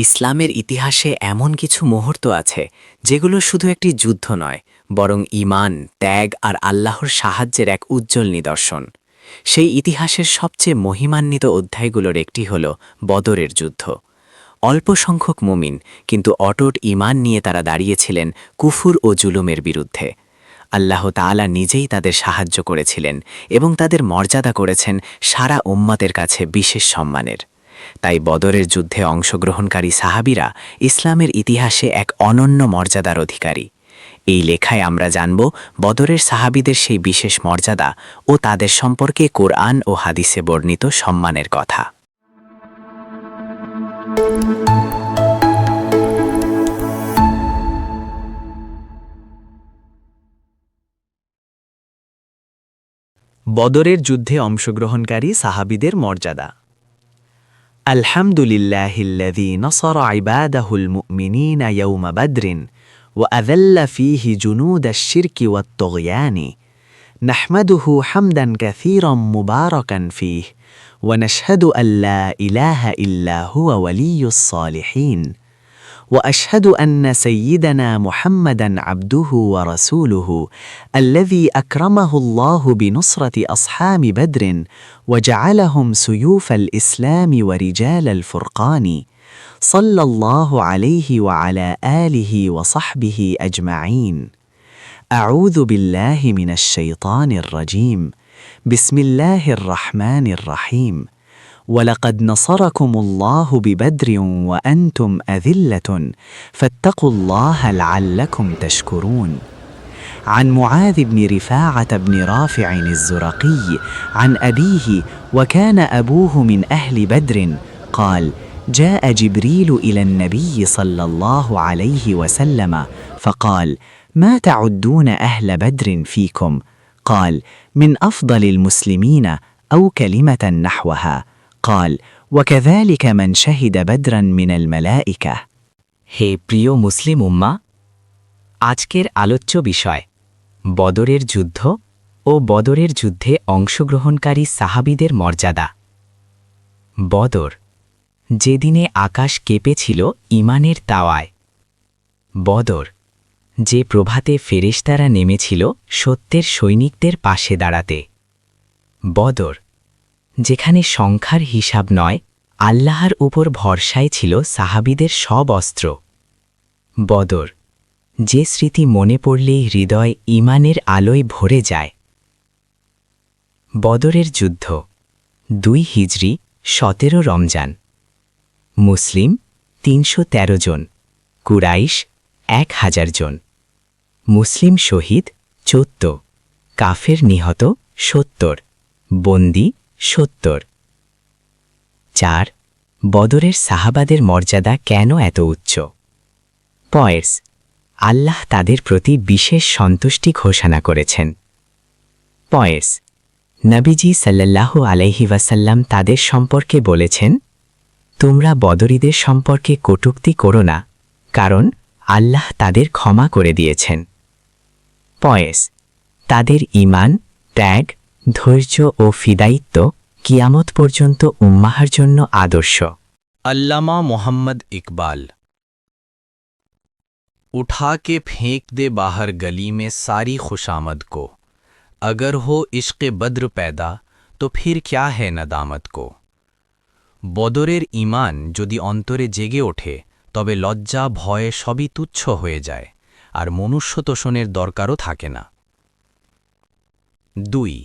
ইসলামের ইতিহাসে এমন কিছু মুহূর্ত আছে যেগুলো শুধু একটি যুদ্ধ নয়, বরং ঈমান, ত্যাগ আর আল্লাহর সাহায্যের এক উজ্জ্বল নিদর্শন। সেই ইতিহাসের সবচেয়ে মহিমান্বিত অধ্যায়গুলোর একটি হল বদরের যুদ্ধ। অল্প সংখ্যক মুমিন, কিন্তু অটুট ঈমান নিয়ে তারা দাঁড়িয়েছিলেন কুফর ও জুলুমের বিরুদ্ধে। আল্লাহ তাআলা নিজেই তাদের সাহায্য করেছিলেন এবং তাদের মর্যাদা করেছেন সারা উম্মতের কাছে বিশেষ সম্মানের। তাই বদরের যুদ্ধে অংশগ্রহণকারী সাহাবীরা ইসলামের ইতিহাসে এক অনন্য মর্যাদার অধিকারী। এই লেখায় আমরা জানব বদরের সাহাবীদের সেই বিশেষ মর্যাদা ও তাদের সম্পর্কে কোরআন ও হাদিসে বর্ণিত সম্মানের কথা। বদরের যুদ্ধে অংশগ্রহণকারী সাহাবীদের মর্যাদা। আলহামদুলিল্লাহিল্লাযী নাসারা ইবাদাহুল মুমিনিনা ইয়াওমা বাদরিন ওয়া আযাল্লা ফীহি জুনুদাশ শিরকি ওয়াত তুগয়ানি নাহমাদুহু হামদান কাসীরাম মুবারাকান ফীহি ওয়া নাশহাদু আল্লা ইলাহা ইল্লা হুয়া ওয়ালিয়ুস সালিহিন وأشهد أن سيدنا محمدًا عبده ورسوله الذي أكرمه الله بنصرة أصحاب بدر وجعلهم سيوف الإسلام ورجال الفرقان صلى الله عليه وعلى آله وصحبه أجمعين. أعوذ بالله من الشيطان الرجيم. بسم الله الرحمن الرحيم. ولقد نصركم الله ببدر وأنتم أذلة فاتقوا الله لعلكم تشكرون. عن معاذ بن رفاعة بن رافع الزرقي عن أبيه وكان أبوه من أهل بدر قال: جاء جبريل إلى النبي صلى الله عليه وسلم فقال: ما تعدون أهل بدر فيكم؟ قال: من أفضل المسلمين أو كلمة نحوها. قال: وكذلك من شهد بدرا من الملائكة. হে প্রিয় মুসলিম উম্মাহ, আজকের আলোচ্য বিষয় বদরের যুদ্ধ ও বদরের যুদ্ধে অংশগ্রহণকারী সাহাবীদের মর্যাদা। বদর, যেদিনে আকাশ কেঁপেছিল ঈমানের তাওয়ায়। বদর, যে প্রভাতে ফেরেশতারা নেমেছিল সত্যের সৈনিকদের পাশে দাঁড়াতে। বদর, যেখানে সংখ্যার হিসাব নয়, আল্লাহর উপর ভরসায় ছিল সাহাবীদের সব অস্ত্র। বদর, যে স্মৃতি মনে পড়লেই হৃদয় ঈমানের আলোয় ভরে যায়। বদরের যুদ্ধ 2 হিজরি 17 রমজান। মুসলিম 313 জন, কুরাইশ 1000 জন। মুসলিম শহীদ 14, কাফের নিহত 70, বন্দী 70। 4. বদরের সাহাবাদের মর্যাদা কেন এত উচ্চ? পয়েন্টস: আল্লাহ তাদের প্রতি বিশেষ সন্তুষ্টি ঘোষণা করেছেন। পয়েন্টস: নবীজি সাল্লাল্লাহু আলাইহি ওয়াসাল্লাম তাদের সম্পর্কে বলেছেন, তোমরা বদরীদের সম্পর্কে কটূক্তি করো না, কারণ আল্লাহ তাদের ক্ষমা করে দিয়েছেন। পয়েন্টস: তাদের ঈমান, ত্যাগ, ধৈর্য ও ফিদায়িত্ব কিয়ামত পর্যন্ত উম্মাহর জন্য আদর্শ। अल्लामा मोहम्मद इकबाल। उठा के फेंक दे बाहर गली में सारी खुशामद को, अगर हो इश्क़ बद्र पैदा तो फिर क्या है नदामत को। বদরের ঈমান যদি অন্তরে জেগে ওঠে, তবে লজ্জা ভয় সবই তুচ্ছ হয়ে যায়, আর মনুষ্য তোষণের দরকারও থাকে না। 2.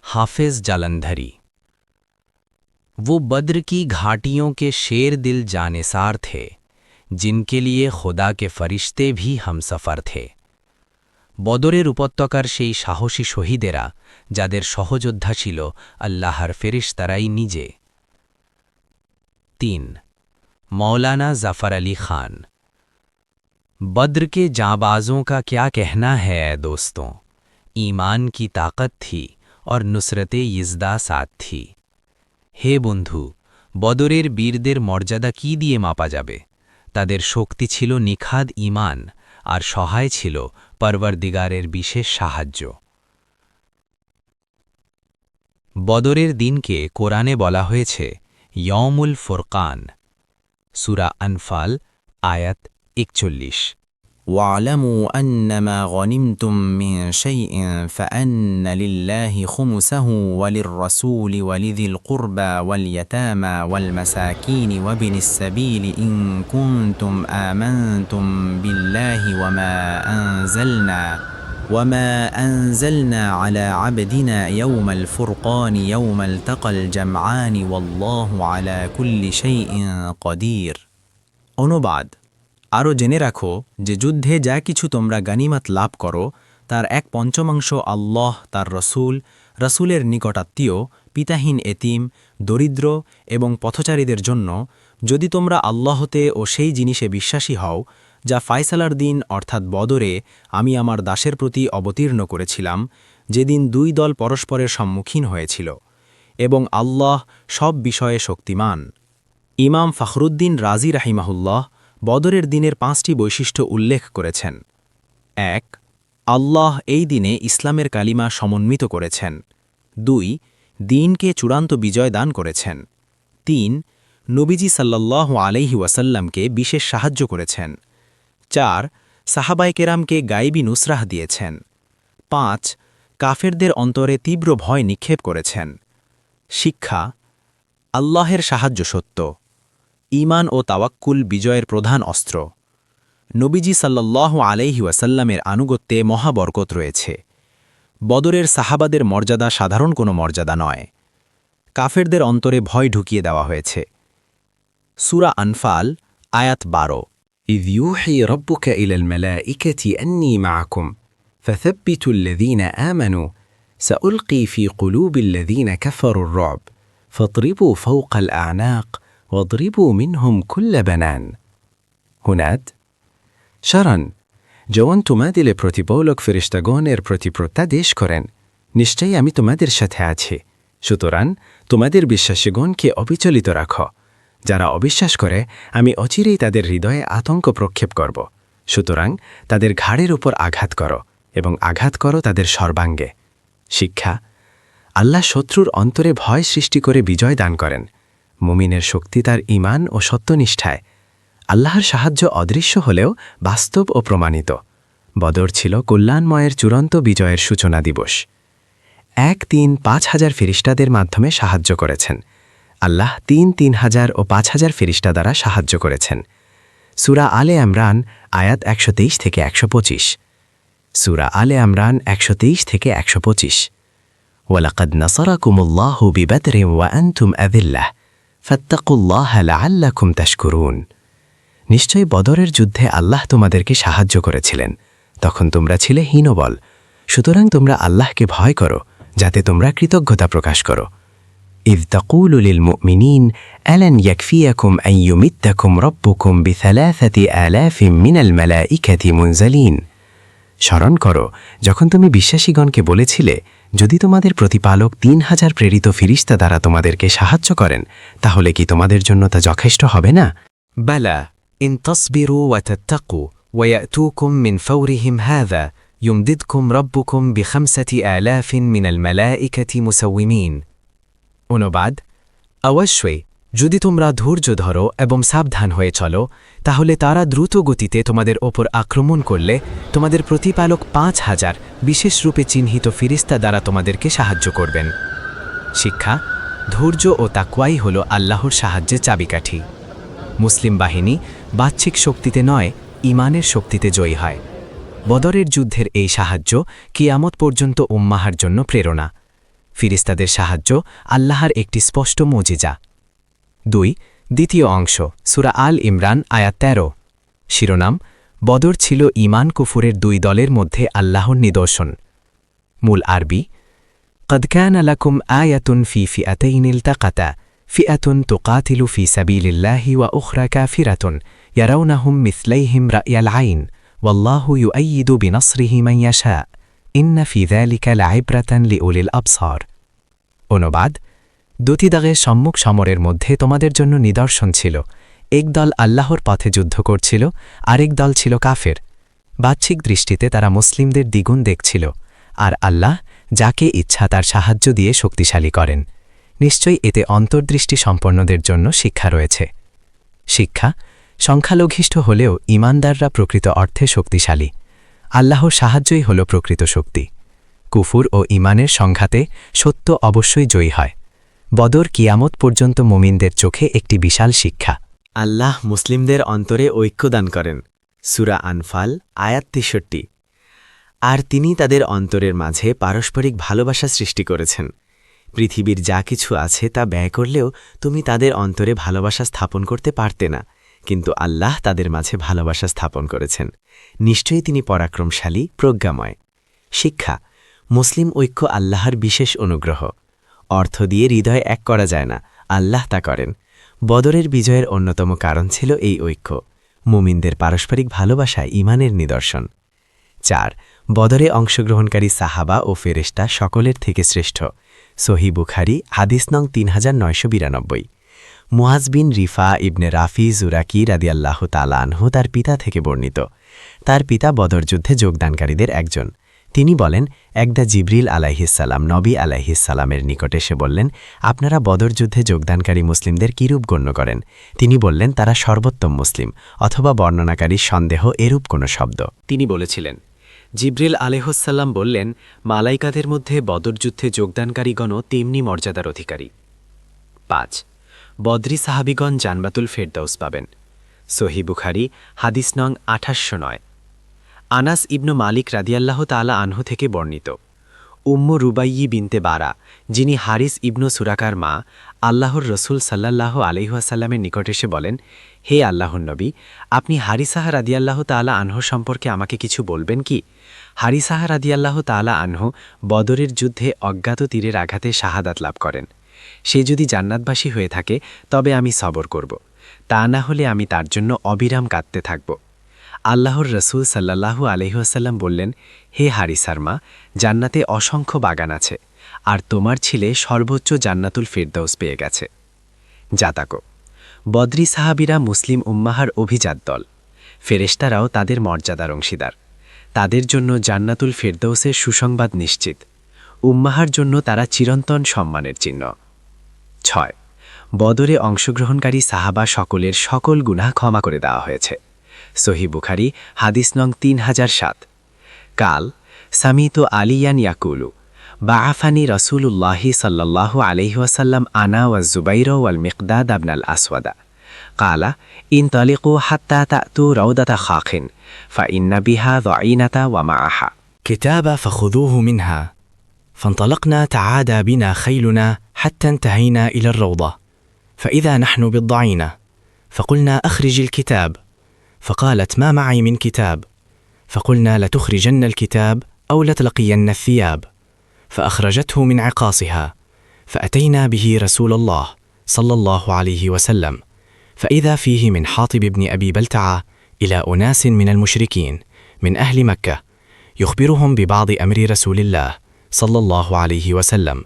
हाफिज जालंधरी। वो बद्र की घाटियों के शेर दिल जानिसार थे, जिनके लिए खुदा के फरिश्ते भी हमसफर थे। বদরের উপত্যকার সেই সাহসী শহীদেরা, যাদের সহযোদ্ধা ছিল আল্লাহর ফেরেশতারাই নিজে। 3. मौलाना ज़फ़र अली ख़ान। बद्र के जांबाज़ों का क्या कहना है ऐ दोस्तों, ईमान की ताकत थी और नुसरते यिज़दा साथ थी। হে বন্ধু, বদরের বীরদের মর্যাদা কি দিয়ে মাপা যাবে? তাদের শক্তি ছিল নিখাদ ঈমান, আর সহায় ছিল পরওয়ারদিগারের বিশেষ সাহায্য। বদরের দিনকে কোরআনে বলা হয়েছে ইয়মুল ফুরকান, সূরা আনফাল আয়াত 41 واعلموا أنما غنمتم من شيء فأن لله خمسه وللرسول ولذي القربى واليتامى والمساكين وابن السبيل إن كنتم آمنتم بالله وما أنزلنا على عبدنا يوم الفرقان يوم التقى الجمعان والله على كل شيء قدير অনুবাদ আরও জেনে রাখো যে যুদ্ধে যা কিছু তোমরা গানিমাত লাভ করো তার 1/5 আল্লাহ তার রসুলের নিকটাত্মীয় পিতাহীন এতিম দরিদ্র এবং পথচারীদের জন্য যদি তোমরা আল্লাহতে ও সেই জিনিসে বিশ্বাসী হও যা ফায়সালার দিন অর্থাৎ বদরে আমি আমার দাসের প্রতি অবতীর্ণ করেছিলাম যেদিন দুই দল পরস্পরের সম্মুখীন হয়েছিল এবং আল্লাহ সব বিষয়ে শক্তিমান ইমাম ফখরুদ্দিন রাজি রাহিমাহুল্লাহ বদরের দিনের 5টি বৈশিষ্ট্য উল্লেখ করেছেন 1 আল্লাহ এই দিনে ইসলামের কালিমা সমন্বিত করেছেন 2 দিনকে চূড়ান্ত বিজয় দান করেছেন 3 নবীজি সাল্লাল্লাহু আলাইহি ওয়াসাল্লামকে বিশেষ সাহায্য করেছেন 4 সাহাবায়ে কেরামকে গায়েবী নুসরাহ দিয়েছেন 5 কাফেরদের অন্তরে তীব্র ভয় নিক্ষেপ করেছেন শিক্ষা আল্লাহের সাহায্য সত্য ঈমান ও তাওয়াক্কুল বিজয়ের প্রধান অস্ত্র নবীজি সাল্লাল্লাহু আলাইহি ওয়াসাল্লামের আনুগত্যে মহাবরকত রয়েছে বদরের সাহাবাদের মর্যাদা সাধারণ কোনো মর্যাদা নয় কাফেরদের অন্তরে ভয় ঢুকিয়ে দেওয়া হয়েছে সূরা আনফাল আয়াত 12 إذ يوحي ربك إلى الملائكة أني معكم فثبتوا الذين آمنوا سألقي في قلوب الذين كفروا الرعب فاضربوا فوق الأعناق واضربوا منهم كل بنان هناد شرن جوان তোমাদের প্রতিপালক ফেরেশতাগণের প্রতি প্রত্যাদেশ করেন নিশ্চয়ই আমি তোমাদের সাথে আছি সুতরাং তোমাদের বিশ্বাসীগণকে অবিচলিত রাখো যারা অবিশ্বাস করে আমি অচিরেই তাদের হৃদয়ে আতঙ্ক প্রক্ষেপ করব সুতরাং তাদের ঘাড়ের উপর আঘাত করো এবং আঘাত করো তাদের সর্বাঙ্গে শিক্ষা আল্লাহ শত্রুর অন্তরে ভয় সৃষ্টি করে বিজয় দান করেন মুমিনের শক্তি তার ঈমান ও সত্যনিষ্ঠায় আল্লাহর সাহায্য অদৃশ্য হলেও বাস্তব ও প্রমাণিত বদর ছিল কল্যাণময়ের চূড়ান্ত বিজয়ের সূচনা দিবস 1-3-5,000 ফেরেশতাদের মাধ্যমে সাহায্য করেছেন আল্লাহ 3,000 ও 5,000 ফেরেশতা দ্বারা সাহায্য করেছেন সূরা আলে ইমরান আয়াত 123 থেকে 125 সূরা আলে ইমরান 123 থেকে 125 ওয়ালাকাদ নাসারাকুমুল্লাহু বিবদরিন ওয়া আনতুম আযিল্লাহ ফাত্তাকুল্লাহা লাআল্লাকুম তাশকুরুন নিশ্চয়ই বদরের যুদ্ধে আল্লাহ তোমাদেরকে সাহায্য করেছিলেন তখন তোমরা ছিলে হীনবল সুতরাং তোমরা আল্লাহকে ভয় করো যাতে তোমরা কৃতজ্ঞতা প্রকাশ করো إذ تقول للمؤمنين ألن يكفيكم أن يمدكم ربكم ب3,000 من الملائكة منزلين স্মরণ করো যখন তুমি বিশ্বাসীগণকে বলেছিলে যদি তোমাদের প্রতিপালক 3,000 প্রেরিত ফিরিস্তা দ্বারা তোমাদেরকে সাহায্য করেন তাহলে কি তোমাদের জন্য তা যথেষ্ট হবে না بلى إن تصبروا وتتقوا ويأتوكم من فورهم هذا يمددكم ربكم ب5,000 من الملائكة مسومين অনুবাদ অবশ্যই যদি তোমরা ধৈর্য ধরো এবং সাবধান হয়ে চলো তাহলে তারা দ্রুত গতিতে তোমাদের ওপর আক্রমণ করলে তোমাদের প্রতিপালক 5,000 বিশেষ রূপে চিহ্নিত ফিরিস্তা দ্বারা তোমাদেরকে সাহায্য করবেন শিক্ষা ধৈর্য ও তাকওয়াই হল আল্লাহর সাহায্যের চাবিকাঠি মুসলিম বাহিনী বাহ্যিক শক্তিতে নয় ঈমানের শক্তিতে জয়ী হয় বদরের যুদ্ধের এই সাহায্য কিয়ামত পর্যন্ত উম্মাহর জন্য প্রেরণা ফিরিস্তাদের সাহায্য আল্লাহর একটি স্পষ্ট মুজিজা 2 দ্বিতীয় অংশ সূরা আল ইমরান আয়াত 13 শিরোনাম বদর ছিল ঈমান কুফুরের দুই দলের মধ্যে আল্লাহর নিদর্শন মূল আরবি قد كان لكم آية في فئتين التقتا فئة تقاتل في سبيل الله وأخرى كافرة يرونهم مثليهم رأي العين والله يؤيد بنصره من يشاء إن في ذلك لعبرة لأولي الأبصار অনুবাদ দুটি দাগের সম্মুখ সমরের মধ্যে তোমাদের জন্য নিদর্শন ছিল এক দল আল্লাহর পথে যুদ্ধ করছিল আরেক দল ছিল কাফের বাহ্যিক দৃষ্টিতে তারা মুসলিমদের দ্বিগুণ দেখছিল আর আল্লাহ যাকে ইচ্ছা তার সাহায্য দিয়ে শক্তিশালী করেন নিশ্চয়ই এতে অন্তর্দৃষ্টি সম্পন্নদের জন্য শিক্ষা রয়েছে শিক্ষা সংখ্যালঘিষ্ঠ হলেও ঈমানদাররা প্রকৃত অর্থে শক্তিশালী আল্লাহর সাহায্যই হল প্রকৃত শক্তি কুফুর ও ঈমানের সংঘাতে সত্য অবশ্যই জয়ী হয় বদর কিয়ামত পর্যন্ত মুমিনদের চোখে একটি বিশাল শিক্ষা আল্লাহ মুসলিমদের অন্তরে ঐক্য দান করেন সূরা আনফাল আয়াত ৬৩ আর তিনি তাদের অন্তরের মাঝে পারস্পরিক ভালোবাসা সৃষ্টি করেছেন পৃথিবীর যা কিছু আছে তা ব্যয় করলেও তুমি তাদের অন্তরে ভালোবাসা স্থাপন করতে পারতে না কিন্তু আল্লাহ তাদের মাঝে ভালোবাসা স্থাপন করেছেন নিশ্চয়ই তিনি পরাক্রমশালী প্রজ্ঞাময় শিক্ষা মুসলিম ঐক্য আল্লাহর বিশেষ অনুগ্রহ অর্থ দিয়ে হৃদয় এক করা যায় না আল্লাহ তা করেন বদরের বিজয়ের অন্যতম কারণ ছিল এই ঐক্য মুমিনদের পারস্পরিক ভালোবাসায় ঈমানের নিদর্শন ৪ বদরে অংশগ্রহণকারী সাহাবা ও ফেরেশতা সকলের থেকে শ্রেষ্ঠ সহিহ বুখারী হাদিস নং ৩৯৯২ মুআজ বিন রিফা ইবনে রাফি জুরাকি রাদিয়াল্লাহু তাআলা আনহু তার পিতা থেকে বর্ণিত তার পিতা বদর যুদ্ধে যোগদানকারীদের একজন তিনি বলেন একদা জিবরিল আলাইহিসসালাম নবী আলাইহিসসালামের নিকট এসে বললেন আপনারা বদর যুদ্ধে যোগদানকারী মুসলিমদের কিরূপ গণ্য করেন তিনি বললেন তারা সর্বোত্তম মুসলিম অথবা বর্ণনাকারীর সন্দেহ এরূপ কোনো শব্দ তিনি বলেছিলেন জিবরিল আলাইহিসসালাম বললেন মালাইকাদের মধ্যে বদর যুদ্ধে যোগদানকারীগণও তেমনি মর্যাদার অধিকারী ৫ বদরি সাহাবিগণ জান্নাতুল ফেরদাউস পাবেন সহিহ বুখারী হাদিস নং ২৮০৯ আনাস ইবনু মালিক রাদিয়াল্লাহু তাআলা আনহু থেকে বর্ণিত উম্মু রুবাইয়ি বিনতে বারা যিনি হারিস ইবনু সুরাকার মা আল্লাহর রসুল সাল্লাল্লাহু আলাইহি ওয়াসাল্লামের নিকট এসে বলেন হে আল্লাহর নবী আপনি হারিসাহা রাদিয়াল্লাহু তাআলা আনহু সম্পর্কে আমাকে কিছু বলবেন কি হারিসাহা রাদিয়াল্লাহু তাআলা আনহু বদরের যুদ্ধে অজ্ঞাত তীরের আঘাতে শাহাদাত লাভ করেন সে যদি জান্নাতবাসী হয়ে থাকে তবে আমি সবর করব তা না হলে আমি তার জন্য অবিরাম কাঁদতে থাকব আল্লাহর রসুল সাল্লাল্লাহু আলাইহি ওয়াসাল্লাম বললেন হে হারিসার মা জান্নাতে অসংখ্য বাগান আছে আর তোমার ছেলে সর্বোচ্চ জান্নাতুল ফেরদাউস পেয়ে গেছে জাতাকো বদরি সাহাবীরা মুসলিম উম্মাহার অভিজাত দল ফেরেশতারাও তাদের মর্যাদার অংশীদার তাদের জন্য জান্নাতুল ফেরদাউসের সুসংবাদ নিশ্চিত উম্মাহার জন্য তারা চিরন্তন সম্মানের চিহ্ন ৬ বদরে অংশগ্রহণকারী সাহাবা সকলের সকল গুনাহ ক্ষমা করে দেওয়া হয়েছে সহিহ বুখারী হাদিস নং ৩০০৭ কাল সামিতু আলিয়ান ইয়াকুলু বাআফানি রাসূলুল্লাহি সাল্লাল্লাহু আলাইহি ওয়াসাল্লাম আনা ওয়া যুবাইর ওয়াল মিকদাদ ইবনুল আসওয়াদা কালা ইনতালিকু হাত্তা তাতু রাউদাতা খাখিন ফাইন্না বিহা যাইনাতা ওয়া মাআহা كتابا فخذوه منها فانطلقنا تعادى بنا خيلنا حتى انتهينا إلى الروضة فإذا نحن بالضعينة فقلنا أخرج الكتاب فقالت ما معي من كتاب فقلنا لتخرجن الكتاب أو لتلقين الثياب فأخرجته من عقاصها فأتينا به رسول الله صلى الله عليه وسلم فإذا فيه من حاطب بن أبي بلتعة إلى أناس من المشركين من أهل مكة يخبرهم ببعض أمر رسول الله صلى الله عليه وسلم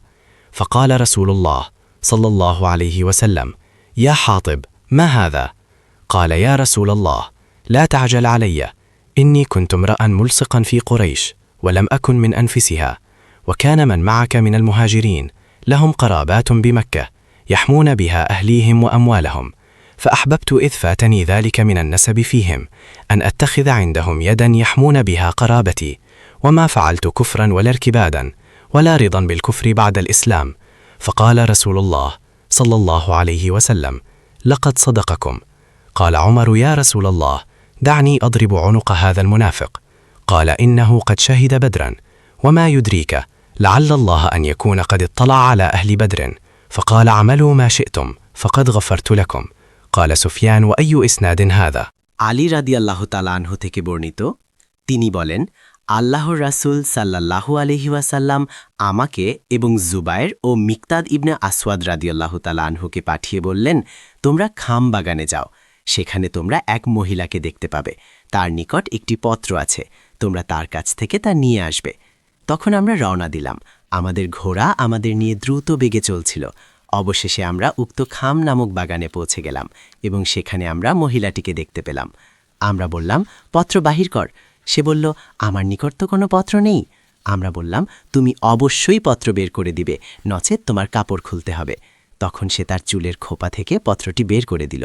فقال رسول الله صلى الله عليه وسلم يا حاطب ما هذا؟ قال يا رسول الله لا تعجل علي إني كنت امرأ ملصقا في قريش ولم أكن من أنفسها وكان من معك من المهاجرين لهم قرابات بمكة يحمون بها أهليهم وأموالهم فأحببت إذ فاتني ذلك من النسب فيهم أن أتخذ عندهم يدا يحمون بها قرابتي وما فعلت كفرا ولا اركبادا ولا رضا بالكفر بعد الإسلام فقال رسول الله صلى الله عليه وسلم لقد صدقكم قال عمر يا رسول الله دعني أضرب عنق هذا المنافق قال إنه قد شهد بدرا وما يدريك لعل الله أن يكون قد اطلع على أهل بدر فقال عملوا ما شئتم فقد غفرت لكم قال سفيان وأي إسناد هذا আলী রাদিয়াল্লাহু তাআলা আনহু থেকে বর্ণিত তিনি বলেন আল্লাহর রাসূল সাল্লাল্লাহু আলাইহি ওয়াসাল্লাম আমাকে এবং জুবায়ের ও মিকদাদ ইবনে আসওয়াদ রাদিয়াল্লাহু তাআলা আনহুকে পাঠিয়ে বললেন তোমরা খাম বাগানে যাও সেখানে তোমরা এক মহিলাকে দেখতে পাবে তার নিকট একটি পত্র আছে তোমরা তার কাছ থেকে তা নিয়ে আসবে তখন আমরা রওনা দিলাম আমাদের ঘোড়া আমাদের নিয়ে দ্রুত বেগে চলছিল অবশেষে আমরা উক্ত খাম নামক বাগানে পৌঁছে গেলাম এবং সেখানে আমরা মহিলাটিকে দেখতে পেলাম আমরা বললাম পত্র বাহির কর সে বলল আমার নিকট তো কোনো পত্র নেই আমরা বললাম তুমি অবশ্যই পত্র বের করে দিবে নচেত তোমার কাপড় খুলতে হবে তখন সে তার চুলের খোপা থেকে পত্রটি বের করে দিল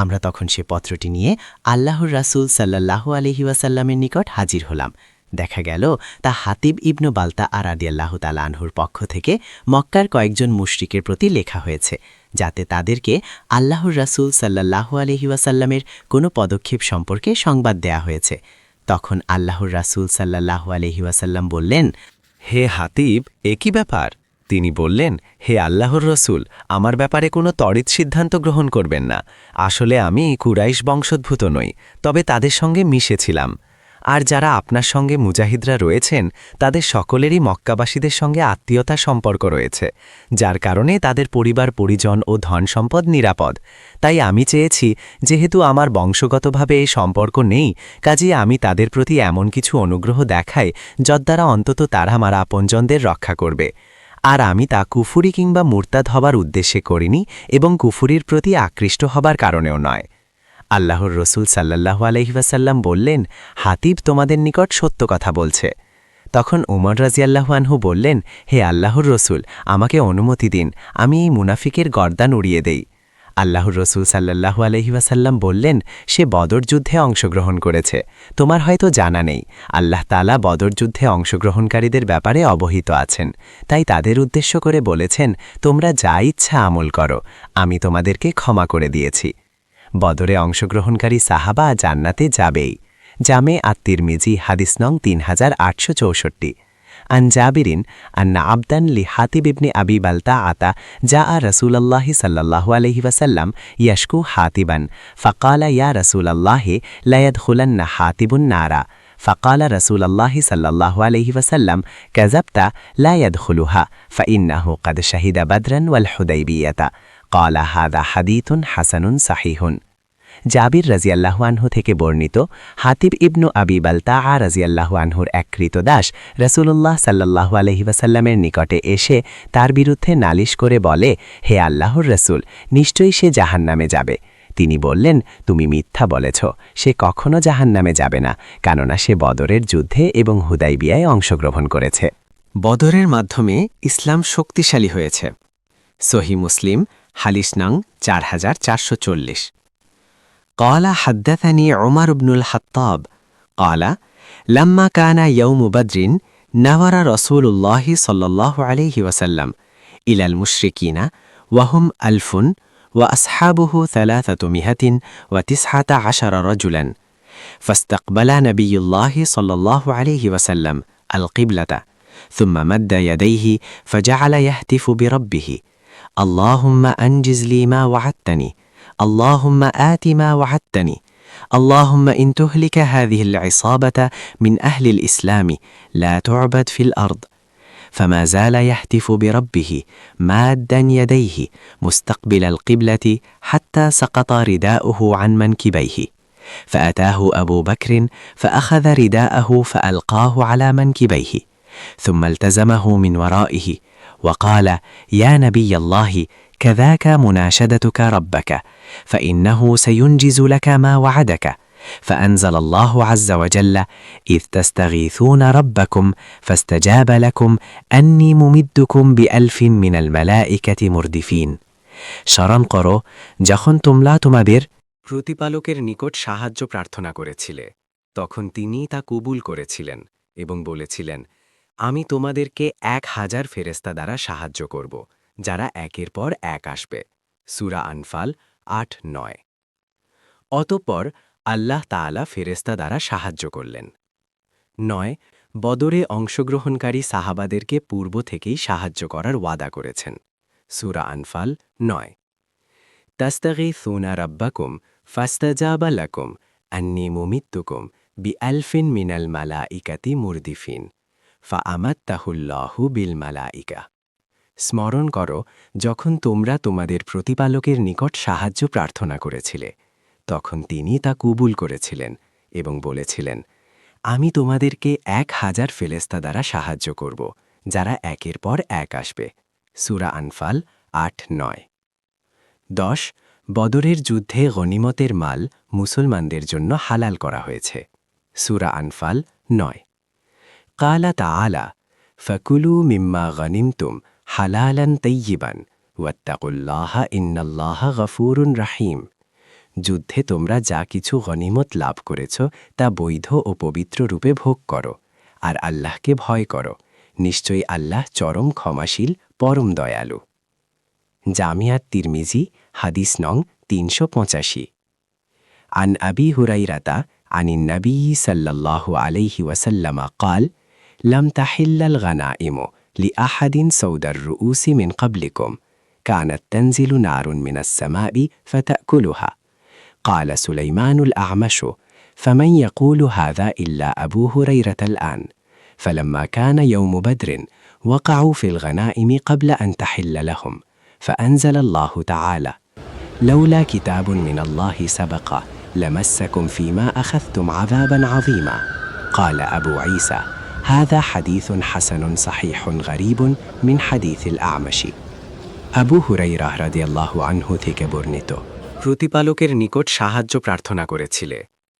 আমরা তখন সে পত্রটি নিয়ে আল্লাহর রাসূল সাল্লাল্লাহু আলাইহি ওয়াসাল্লামের নিকট হাজির হলাম। দেখা গেল তা হাতিব ইবনু বালতা রাদিয়াল্লাহু তাআলা আনহুর পক্ষ থেকে মক্কার কয়েকজন মুশরিকের প্রতি লেখা হয়েছে, যাতে তাদেরকে আল্লাহর রাসূল সাল্লাল্লাহু আলাইহি ওয়াসাল্লামের কোনো পদক্ষেপ সম্পর্কে সংবাদ দেয়া হয়েছে। তখন আল্লাহর রাসূল সাল্লাল্লাহু আলাইহি ওয়াসাল্লাম বললেন, হে হাতিব, এ কি ব্যাপার? তিনি বললেন, হে আল্লাহর রসুল, আমার ব্যাপারে কোনো তড়িৎ সিদ্ধান্ত গ্রহণ করবেন না। আসলে আমি কুরাইশ বংশোদ্ভূত নই, তবে তাদের সঙ্গে মিশেছিলাম। আর যারা আপনার সঙ্গে মুজাহিদরা রয়েছেন তাদের সকলেরই মক্কাবাসীদের সঙ্গে আত্মীয়তার সম্পর্ক রয়েছে, যার কারণে তাদের পরিবার পরিজন ও ধন সম্পদ নিরাপদ। তাই আমি চেয়েছি, যেহেতু আমার বংশগতভাবে এই সম্পর্ক নেই, কাজেই আমি তাদের প্রতি এমন কিছু অনুগ্রহ দেখাই যদ্বারা অন্তত তারা আমার আপনজনদের রক্ষা করবে। আর আমি তা কুফুরি কিংবা মুরতাদ হবার উদ্দেশ্যে করিনি এবং কুফুরির প্রতি আকৃষ্ট হবার কারণেও নয়। আল্লাহর রসুল সাল্লাল্লাহু আলাইহি ওয়াসাল্লাম বললেন, হাতিব তোমাদের নিকট সত্য কথা বলছে। তখন উমর রাদিয়াল্লাহু আনহু বললেন, হে আল্লাহর রসুল, আমাকে অনুমতি দিন, আমি এই মুনাফিকের গর্দান উড়িয়ে দেই। আল্লাহর রসুল সাল্লাল্লাহু আলাইহি ওয়াসাল্লাম বললেন, সে বদর যুদ্ধে অংশগ্রহণ করেছে। তোমার হয়তো জানা নেই, আল্লাহ তাআলা বদর যুদ্ধে অংশগ্রহণকারীদের ব্যাপারে অবহিত আছেন, তাই তাদের উদ্দেশ্য করে বলেছেন, তোমরা যা ইচ্ছা আমল করো, আমি তোমাদেরকে ক্ষমা করে দিয়েছি। বদরে অংশগ্রহণকারী সাহাবা জান্নাতে যাবেই। জামে আত-তিরমিজি হাদিস নং 3864। عن جابر أن عبدا لحاتب بن أبي بلتعة جاء رسول الله صلى الله عليه وسلم يشكو حاتبا فقال يا رسول الله لا يدخلن حاتب النار فقال رسول الله صلى الله عليه وسلم كذبت لا يدخلها فإنه قد شهد بدرا والحديبية قال هذا حديث حسن صحيح। জাবির রাজিয়াল্লাহু আনহু থেকে বর্ণিত, হাতিব ইবনু আবি বালতাআ রাজিয়াল্লাহু আনহুর এক কৃতদাস রাসূলুল্লাহ সাল্লাল্লাহু আলাইহি ওয়াসাল্লামের নিকটে এসে তার বিরুদ্ধে নালিশ করে বলে, হে আল্লাহর রাসূল, নিশ্চয়ই সে জাহান্নামে যাবে। তিনি বললেন, তুমি মিথ্যা বলেছ, সে কখনো জাহান্নামে যাবে না, কেননা সে বদরের যুদ্ধে এবং হুদাইবিয়ায় অংশগ্রহণ করেছে। বদরের মাধ্যমে ইসলাম শক্তিশালী হয়েছে। সহিহ মুসলিম হাদিস নং 4440। قال حدثني عمر بن الخطاب قال لما كان يوم بدر نور رسول الله صلى الله عليه وسلم إلى المشركين وهم 1000 وأصحابه 319 رجلا فاستقبل نبي الله صلى الله عليه وسلم القبلة ثم مد يديه فجعل يهتف بربه اللهم أنجز لي ما وعدتني اللهم آت ما وعدتني اللهم إن تهلك هذه العصابة من أهل الإسلام لا تعبد في الأرض فما زال يهتف بربه مادا يديه مستقبل القبلة حتى سقط رداؤه عن منكبيه فأتاه أبو بكر فأخذ رداءه فألقاه على منكبيه ثم التزمه من ورائه وقال يا نبي الله كذاك مناشدتك ربك فإنه سينجز لك ما وعدك فأنزل الله عز وجل إذ تستغيثون ربكم فاستجاب لكم أني ممدكم ب1000 من الملائكة مردفين স্মরণ করো যখন তোমরা তোমাদের প্রতিপালকের নিকট সাহায্য প্রার্থনা করেছিলে, তখন তিনি তা কবুল করেছিলেন এবং বলেছিলেন, আমি তোমাদেরকে 1000 ফেরেশতা দ্বারা সাহায্য করব, যারা একের পর এক আসবে। সূরা আনফাল 8-9। অতঃপর আল্লাহ তাআলা ফেরেশতা দ্বারা সাহায্য করলেন। 9 বদরে অংশগ্রহণকারী সাহাবাদেরকে পূর্ব থেকেই সাহায্য করার ওয়াদা করেছেন। সূরা আনফাল 9। তাস্তাগীসুনা রাব্বাকুম ফাস্তাজাবা লাকুম আন্নী মুমিত্তুকুম ব1000 মিনাল মালাইকাতি মুরদিফিন ফাআমাত্তাহুল্লাহু বিল মালাইকা। স্মরণ করো যখন তোমরা তোমাদের প্রতিপালকের নিকট সাহায্য প্রার্থনা করেছিলে, তখন তিনি তা কবুল করেছিলেন এবং বলেছিলেন, আমি তোমাদেরকে 1000 ফেরেশতা দ্বারা সাহায্য করব, যারা একের পর এক আসবে। সূরা আনফাল 8-9। 10 বদরের যুদ্ধে গনিমতের মাল মুসলমানদের জন্য হালাল করা হয়েছে। সূরা আনফাল 9। قال تعالى فكلوا مما غنمتم حلالا طيبا واتقوا الله إن الله غفور رحيم। যুদ্ধে তোমরা যা কিছু গনিমত লাভ করেছ তা বৈধ ও পবিত্র রূপে ভোগ করো আর আল্লাহকে ভয় করো নিশ্চয়ই আল্লাহ চরম ক্ষমাশীল পরম দয়ালু জামিয়াত তিরমিজি হাদিস নং 385 عن أبي هريرة عن النبي صلى الله عليه وسلم قال لم تحل الغنائم لأحد سود الرؤوس من قبلكم كانت تنزل نار من السماء فتأكلها قال سليمان الأعمش فمن يقول هذا إلا أبو هريرة الآن فلما كان يوم بدر وقعوا في الغنائم قبل أن تحل لهم فأنزل الله تعالى لولا كتاب من الله سبق لمسكم فيما أخذتم عذابا عظيما قال أبو عيسى هذا حديث حسن صحيح غريب من حديث الأعمش আবু হুরাইরা রাদিয়াল্লাহু আনহু থেকে বর্ণিত প্রতিপালকের নিকট সাহায্য প্রার্থনা করেছিলে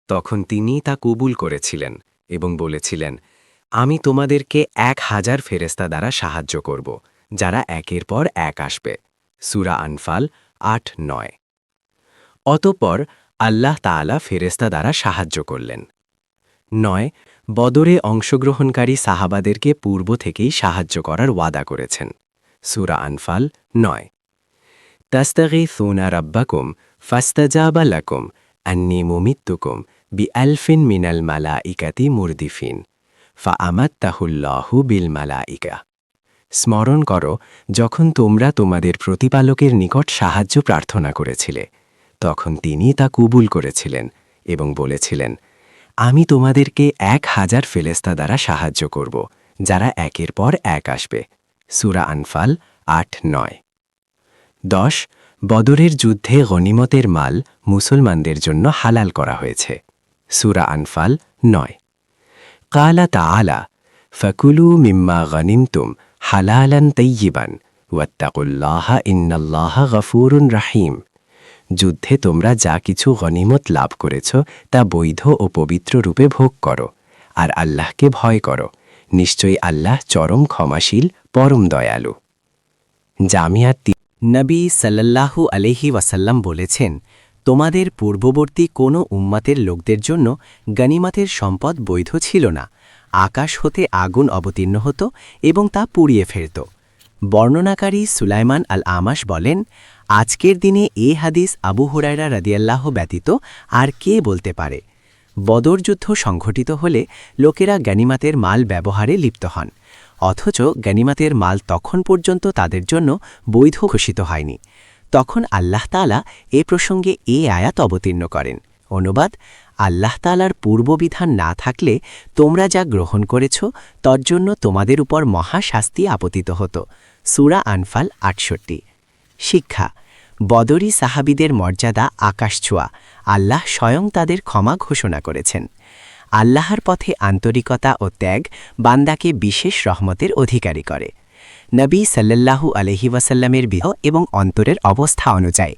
তখন তিনি তা কবুল করেছিলেন এবং বলেছিলেন আমি তোমাদেরকে 1000 ফেরেশতা দ্বারা সাহায্য করব যারা একের পর এক আসবে সূরা আনফাল 8-9 অতঃপর আল্লাহ তাআলা ফেরেশতা দ্বারা সাহায্য করলেন 9 বদরে অংশগ্রহণকারী সাহাবাদেরকে পূর্ব থেকেই সাহায্য করার ওয়াদা করেছেন সূরা আনফাল 9 তাস্তাগীথুনা রাব্বাকুম ফাস্তাজাবা লাকুম আন্নী মুমিত্তুকুম বিআলফিন মিনাল মালাইকাতি মুরদিফিন ফাআমাত্তাহুল্লাহু বিল মালাইকা স্মরণ করো যখন তোমরা তোমাদের প্রতিপালকের নিকট সাহায্য প্রার্থনা করেছিলে তখন তিনি তা কবুল করেছিলেন এবং বলেছিলেন আমি তোমাদেরকে 1000 ফেরেশতা দ্বারা সাহায্য করব যারা একের পর এক আসবে সূরা আনফাল 8-9 10 বদরের যুদ্ধে গনিমতের মাল মুসলমানদের জন্য হালাল করা হয়েছে সূরা আনফাল 9 ক্বালা তাআলা ফাকুলু মিম্মা গনিমতুম হালালান তাইয়িবান ওয়াত্তাকুল্লাহা ইন্নাল্লাহা গফুরুন রাহিম যুদ্ধে তোমরা যা কিছু গনিমত লাভ করেছ তা বৈধ ও পবিত্র রূপে ভোগ করো আর আল্লাহকে ভয় করো নিশ্চয়ই আল্লাহ চরম ক্ষমাশীল পরম দয়ালু জামিয়াত নবী সাল্লাল্লাহু আলাইহি ওয়াসাল্লাম বলেছেন তোমাদের পূর্ববর্তী কোনো উম্মাতের লোকদের জন্য গনিমতের সম্পদ বৈধ ছিল না আকাশ হতে আগুন অবতীর্ণ হতো এবং তা পুড়িয়ে ফেলত বর্ণনাকারী সুলাইমান আল আমাশ বলেন আজকের দিনে এ হাদিস আবু হুরায়রা রাদিয়াল্লাহু ব্যতীত আর কে বলতে পারে বদর যুদ্ধ সংঘটিত হলে লোকেরা গনিমতের মাল ব্যবহারে লিপ্ত হন অথচ গনিমতের মাল তখন পর্যন্ত তাদের জন্য বৈধ ঘোষিত হয়নি তখন আল্লাহ তাআলা এ প্রসঙ্গে এ আয়াত অবতীর্ণ করেন অনুবাদ আল্লাহ তাআলার পূর্ববিধান না থাকলে তোমরা যা গ্রহণ করেছ তর জন্য তোমাদের উপর মহা শাস্তি আপতিত হতো সূরা আনফাল 68 শিক্ষা বদরি সাহাবীদের মর্যাদা আকাশছোঁয়া আল্লাহ স্বয়ং তাদের ক্ষমা ঘোষণা করেছেন আল্লাহর পথে আন্তরিকতা ও ত্যাগ বান্দাকে বিশেষ রহমতের অধিকারী করে নবী সাল্লাল্লাহু আলাইহি ওয়াসাল্লামের বিহ এবং অন্তরের অবস্থা অনুযায়ী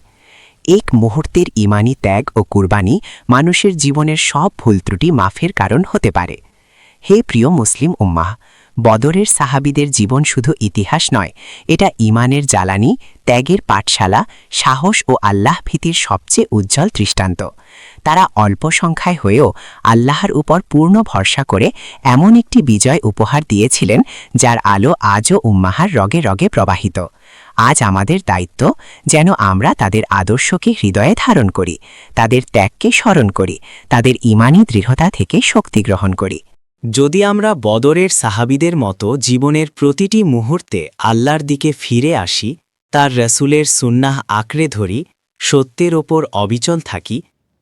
এক মুহূর্তের ইমানি ত্যাগ ও কুরবানি মানুষের জীবনের সব ভুল ত্রুটি মাফের কারণ হতে পারে হে প্রিয় মুসলিম উম্মাহ বদরের সাহাবীদের জীবন শুধু ইতিহাস নয় এটা ইমানের জ্বালানি ত্যাগের পাঠশালা সাহস ও আল্লাহ ভীতির সবচেয়ে উজ্জ্বল দৃষ্টান্ত তারা অল্প সংখ্যায় হয়েও আল্লাহর উপর পূর্ণ ভরসা করে এমন একটি বিজয় উপহার দিয়েছিলেন যার আলো আজও উম্মাহার রগে রগে প্রবাহিত আজ আমাদের দায়িত্ব যেন আমরা তাদের আদর্শকে হৃদয়ে ধারণ করি তাদের ত্যাগকে স্মরণ করি তাদের ইমানি দৃঢ়তা থেকে শক্তি গ্রহণ করি যদি আমরা বদরের সাহাবীদের মতো জীবনের প্রতিটি মুহূর্তে আল্লাহর দিকে ফিরে আসি তার রসুলের সুন্নাহ আঁকড়ে ধরি সত্যের ওপর অবিচল থাকি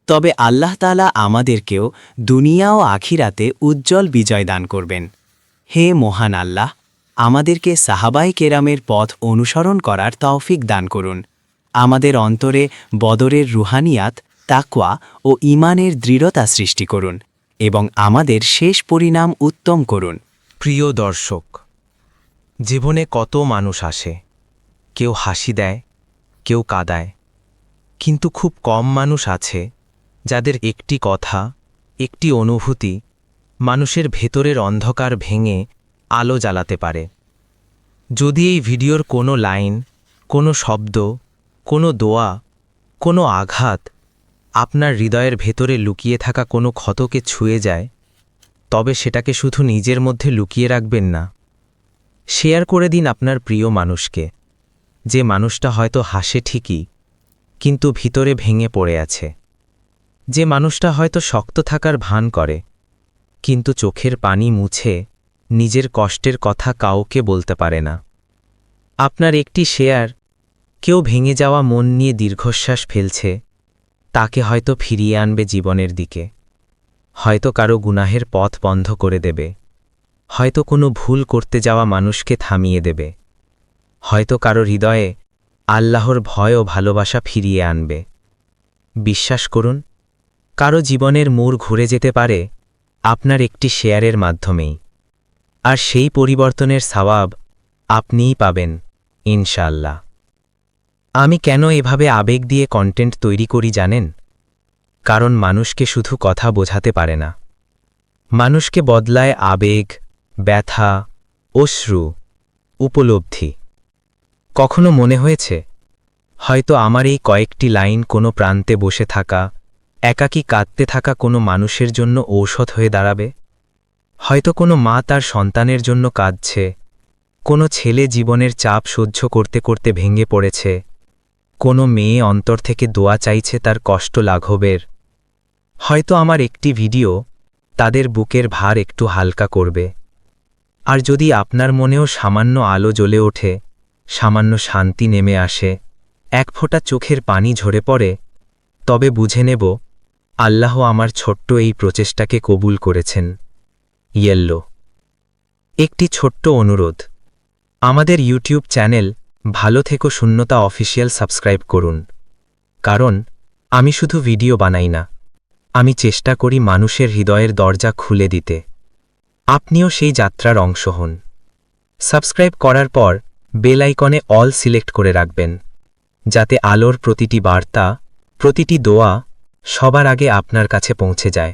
তবে আল্লাহ তাআলা আমাদেরকেও দুনিয়া ও আখিরাতে উজ্জ্বল বিজয় দান করবেন হে মহান আল্লাহ আমাদেরকে সাহাবায়ে কেরামের পথ অনুসরণ করার তৌফিক দান করুন আমাদের অন্তরে বদরের রুহানিয়াত তাকওয়া ও ঈমানের দৃঢ়তা সৃষ্টি করুন এবং আমাদের শেষ পরিণাম উত্তম করুন প্রিয় দর্শক জীবনে কত মানুষ আসে কেউ হাসি দেয় কেউ কাঁদায় কিন্তু খুব কম মানুষ আছে যাদের একটি কথা একটি অনুভূতি মানুষের ভেতরের অন্ধকার ভেঙে আলো জ্বালাতে পারে যদি এই ভিডিওর কোনো লাইন কোনো শব্দ কোনো দোয়া কোনো আঘাত আপনার হৃদয়ের ভেতরে লুকিয়ে থাকা কোনো ক্ষতকে ছুঁয়ে যায়, তবে সেটাকে শুধু নিজের মধ্যে লুকিয়ে রাখবেন না। শেয়ার করে দিন আপনার প্রিয় মানুষকে, যে মানুষটা হয়তো হাসে ঠিকই, কিন্তু ভিতরে ভেঙে পড়ে আছে। যে মানুষটা হয়তো শক্ত থাকার ভান করে, কিন্তু চোখের পানি মুছে নিজের কষ্টের কথা কাউকে বলতে পারে না। আপনার একটি শেয়ার কেউ ভেঙে যাওয়া মন নিয়ে দীর্ঘশ্বাস ফেলছে, তাকে হয়তো ফিরিয়ে আনবে জীবনের দিকে। হয়তো কারো গুনাহের পথ বন্ধ করে দেবে, হয়তো কোনো ভুল করতে যাওয়া মানুষকে থামিয়ে দেবে, হয়তো কারো হৃদয়ে আল্লাহর ভয় ও ভালোবাসা ফিরিয়ে আনবে। বিশ্বাস করুন, কারো জীবনের মোড় ঘুরে যেতে পারে আপনার একটি শেয়ারের মাধ্যমেই, আর সেই পরিবর্তনের সওয়াব আপনিই পাবেন ইনশাআল্লাহ। আমি কেন এভাবে আবেগ দিয়ে কন্টেন্ট তৈরি করি জানেন? কারণ মানুষকে শুধু কথা বোঝাতে পারে না, মানুষকে বদলায় আবেগ, ব্যথা, অশ্রু, উপলব্ধি। কখনো মনে হয়েছে হয়তো আমার এই কয়েকটি লাইন কোনো প্রান্তে বসে থাকা, একাকী কাঁদতে থাকা কোনো মানুষের জন্য ঔষধ হয়ে দাঁড়াবে? হয়তো কোনো মা তার সন্তানের জন্য কাঁদছে, কোনো ছেলে জীবনের চাপ সহ্য করতে করতে ভেঙে পড়েছে, কোনো মেয়ে অন্তর থেকে দোয়া চাইছে তার কষ্ট লাঘবের। হয়তো আমার একটি ভিডিও তাদের বুকের ভার একটু হালকা করবে। আর যদি আপনার মনেও সামান্য আলো জ্বলে ওঠে, সামান্য শান্তি নেমে আসে, এক ফোঁটা চোখের পানি ঝরে পড়ে, তবে বুঝে নেব আল্লাহ আমার ছোট্ট এই প্রচেষ্টাকে কবুল করেছেন। ইয়েল্লো। একটি ছোট্ট অনুরোধ, আমাদের ইউটিউব চ্যানেল ভালো থেকো শূন্যতা অফিসিয়াল সাবস্ক্রাইব করুন। কারণ আমি শুধু ভিডিও বানাই না, আমি চেষ্টা করি মানুষের হৃদয়ের দরজা খুলে দিতে। আপনিও সেই যাত্রার অংশ হন। সাবস্ক্রাইব করার পর বেল আইকনে অল সিলেক্ট করে রাখবেন, যাতে আলোর প্রতিটি বার্তা, প্রতিটি দোয়া সবার আগে আপনার কাছে পৌঁছে যায়।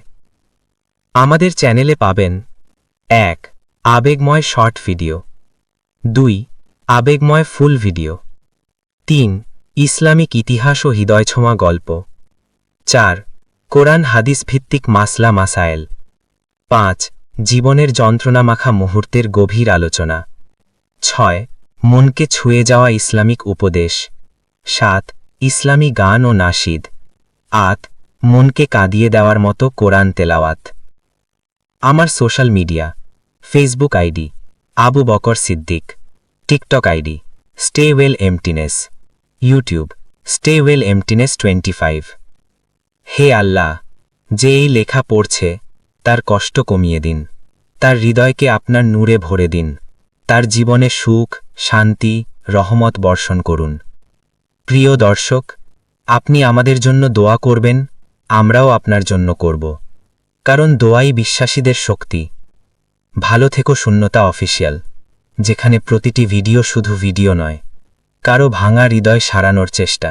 আমাদের চ্যানেলে পাবেন 1. আবেগময় শর্ট ভিডিও, 2. আবেগময় ফুল ভিডিও, 3. ইসলামিক ইতিহাস ও হৃদয়ছোঁয়া গল্প, 4. কোরআন হাদিস ভিত্তিক মাসলা মাসায়েল, 5. জীবনের যন্ত্রণামাখা মুহূর্তের গভীর আলোচনা, 6. মনকে ছুঁয়ে যাওয়া ইসলামিক উপদেশ, 7. ইসলামী গান ও নাশিদ, 8. মনকে কাঁদিয়ে দেওয়ার মতো কোরআন তেলাওয়াত। আমার social media: Facebook ID Abu Bakar Siddique, TikTok ID stay well emptiness, YouTube stay well emptiness 25। হে আল্লাহ, যে এই লেখা পড়ছে তার কষ্ট কমিয়ে দিন, তার হৃদয়কে আপনার নূরে ভরে দিন, তার জীবনে সুখ, শান্তি, রহমত বর্ষণ করুন। প্রিয় দর্শক, আপনি আমাদের জন্য দোয়া করবেন, আমরাও আপনার জন্য করব, কারণ দোয়াই বিশ্বাসীদের শক্তি। ভালো থেকো শূন্যতা অফিসিয়াল, যেখানে প্রতিটি ভিডিও শুধু ভিডিও নয়, কারো ভাঙা হৃদয় সারানোর চেষ্টা।